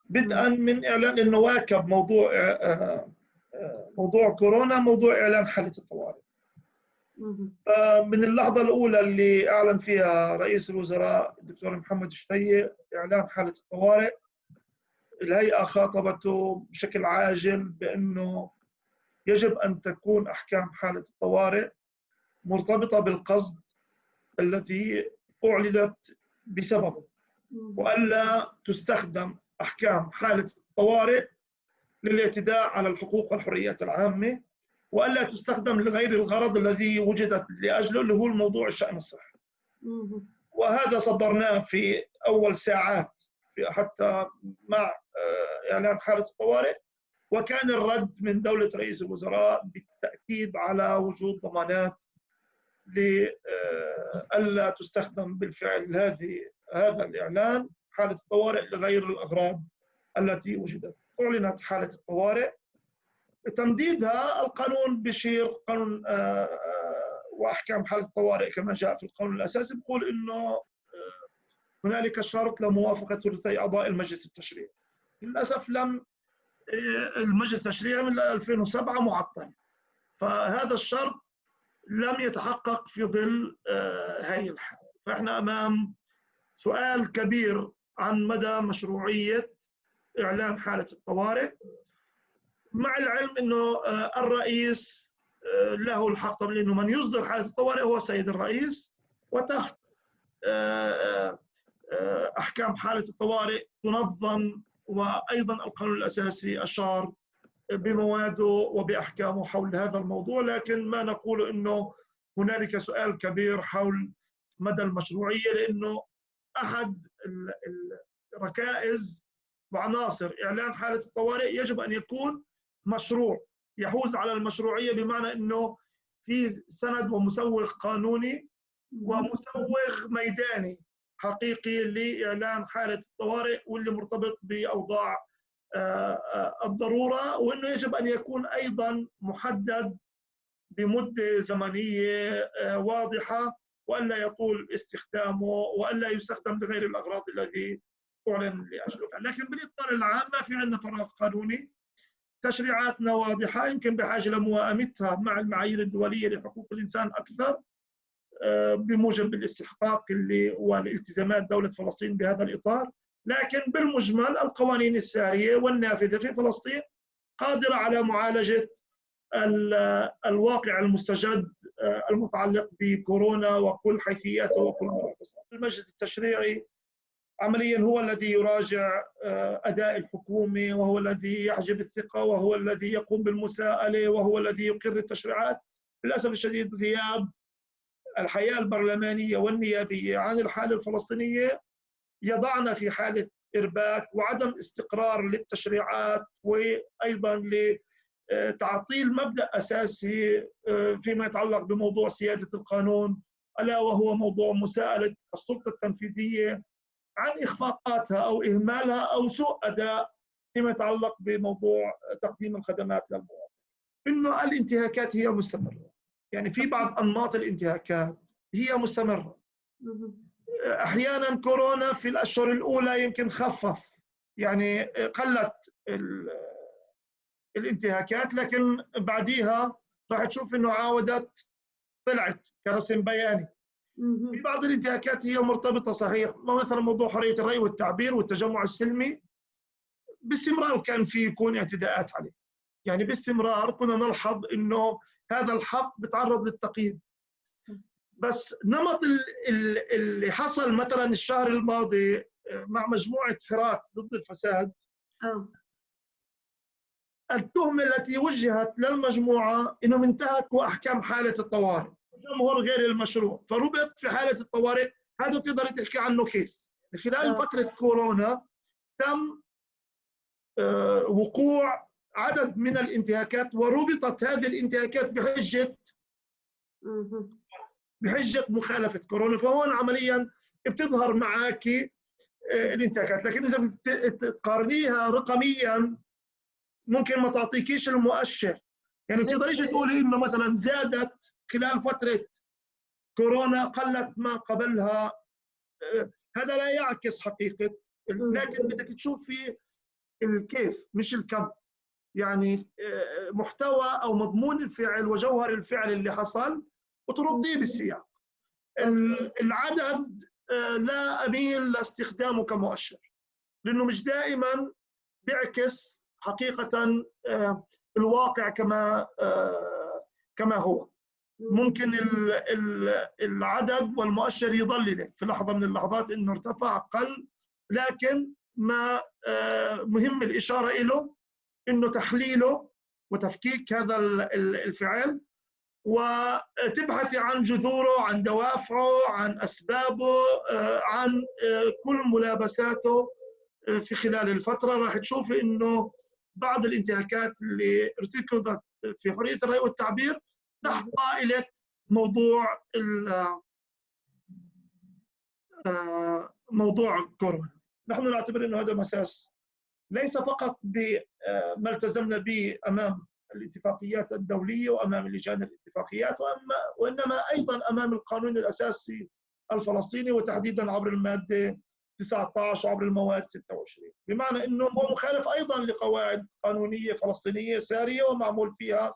بدءا من إعلان أنه واكب موضوع كورونا، موضوع إعلان حالة الطوارئ. من اللحظة الأولى اللي أعلن فيها رئيس الوزراء الدكتور محمد شفيق إعلان حالة الطوارئ، الهيئة خاطبته بشكل عاجل بأنه يجب أن تكون أحكام حالة الطوارئ مرتبطة بالقصد الذي أعلنت بسببه، وألا تستخدم أحكام حالة الطوارئ للاعتداء على الحقوق والحريات العامة، وألا تستخدم لغير الغرض الذي وجدت لأجله، اللي هو الموضوع الشأن الصحي. وهذا صدرناه في أول ساعات حتى مع إعلان حالة الطوارئ، وكان الرد من دولة رئيس الوزراء بالتأكيد على وجود ضمانات لألا تستخدم بالفعل هذا الإعلان حالة الطوارئ لغير الأغراض التي وجدت. أعلنت حالة الطوارئ، تمديدها القانون بشير قانون وأحكام حالة الطوارئ كما جاء في القانون الأساسي بيقول إنه هنالك شرط لموافقة ثلثي أعضاء المجلس التشريعي. للأسف لم المجلس التشريعي من 2007 معطل، فهذا الشرط لم يتحقق في ظل هذه الحالة. فإحنا أمام سؤال كبير عن مدى مشروعية إعلان حالة الطوارئ، مع العلم أنه الرئيس له الحق، طبعا لأنه من يصدر حالة الطوارئ هو السيد الرئيس، وتحت أحكام حالة الطوارئ تنظم، وأيضا القانون الأساسي أشار بمواده وبأحكامه حول هذا الموضوع. لكن ما نقول أنه هنالك سؤال كبير حول مدى المشروعية، لأنه أحد الركائز وعناصر إعلان حالة الطوارئ يجب أن يكون مشروع يحوز على المشروعية، بمعنى أنه في سند ومسوغ قانوني ومسوغ ميداني حقيقي لإعلان حالة الطوارئ، واللي مرتبط بأوضاع الضرورة، وأنه يجب أن يكون أيضا محدد بمدة زمنية واضحة، وألا يطول استخدامه، وألا يستخدم لغير الأغراض الذي أعلن لأجله. لكن بالإطار العام ما في عندنا فراغ قانوني، تشريعاتنا واضحة، يمكن بحاجة لموائمتها مع المعايير الدولية لحقوق الإنسان أكثر بموجب الاستحقاق والالتزامات دولة فلسطين بهذا الإطار. لكن بالمجمل القوانين السارية والنافذة في فلسطين قادرة على معالجة الواقع المستجد المتعلق بكورونا وكل حيثياته وكل ملابسه. المجلس التشريعي عمليا هو الذي يراجع أداء الحكومة، وهو الذي يحجب الثقة، وهو الذي يقوم بالمساءلة، وهو الذي يقر التشريعات. للأسف الشديد غياب الحياة البرلمانية والنيابية عن الحالة الفلسطينية يضعنا في حالة إرباك وعدم استقرار للتشريعات، وأيضا لتعطيل مبدأ أساسي فيما يتعلق بموضوع سيادة القانون، ألا وهو موضوع مساءلة السلطة التنفيذية عن إخفاقاتها أو إهمالها أو سوء أداء فيما يتعلق بموضوع تقديم الخدمات للمواطن. إنه الانتهاكات هي مستمرة، يعني في بعض أنماط الانتهاكات هي مستمرة. أحيانا كورونا في الأشهر الأولى يمكن خفف، يعني قلت الانتهاكات، لكن بعديها راح تشوف إنه عاودت طلعت كرسم بياني. في بعض الانتهاكات هي مرتبطة صحيح، مثلا موضوع حرية الرأي والتعبير والتجمع السلمي باستمرار كان في يكون اعتداءات عليه، يعني باستمرار كنا نلحظ إنه هذا الحق بتعرض للتقييد. بس نمط اللي حصل مثلا الشهر الماضي مع مجموعة حراك ضد الفساد، التهمة التي وجهت للمجموعة إنهم انتهكوا أحكام حالة الطوارئ، جمهور غير المشروع، فربط في حالة الطوارئ. هذا بتقدر تحكي عنه كيس. خلال فترة كورونا تم وقوع عدد من الانتهاكات، وربطت هذه الانتهاكات بحجة مخالفة كورونا. فهون عمليا بتظهر معك الانتهاكات، لكن إذا تقارنيها رقميا ممكن ما تعطيكيش المؤشر. يعني بتقدريش تقولي إنه مثلا زادت خلال فترة كورونا قلت ما قبلها، هذا لا يعكس حقيقة. لكن بدك تشوفي الكيف مش الكم. يعني محتوى أو مضمون الفعل وجوهر الفعل اللي حصل وترديه بالسياق. العدد لا أميل لاستخدامه كمؤشر، لأنه مش دائما بيعكس حقيقة الواقع كما هو. ممكن العدد والمؤشر يظل له في لحظة من اللحظات إنه ارتفع قل، لكن ما مهم الإشارة إله إنه تحليله وتفكيك هذا الفعل، وتبحثي عن جذوره، عن دوافعه، عن أسبابه، عن كل ملابساته في خلال الفترة. راح تشوفي إنه بعض الانتهاكات اللي ارتكبت في حرية الرأي والتعبير تحت طائلة موضوع كورونا. نحن نعتبر أنه هذا مساس ليس فقط بما التزمنا به أمام الاتفاقيات الدولية وأمام لجان الاتفاقيات، وإنما أيضا أمام القانون الأساسي الفلسطيني، وتحديدا عبر المادة 19 وعبر المواد 26، بمعنى أنه هو مخالف أيضا لقواعد قانونية فلسطينية سارية ومعمول فيها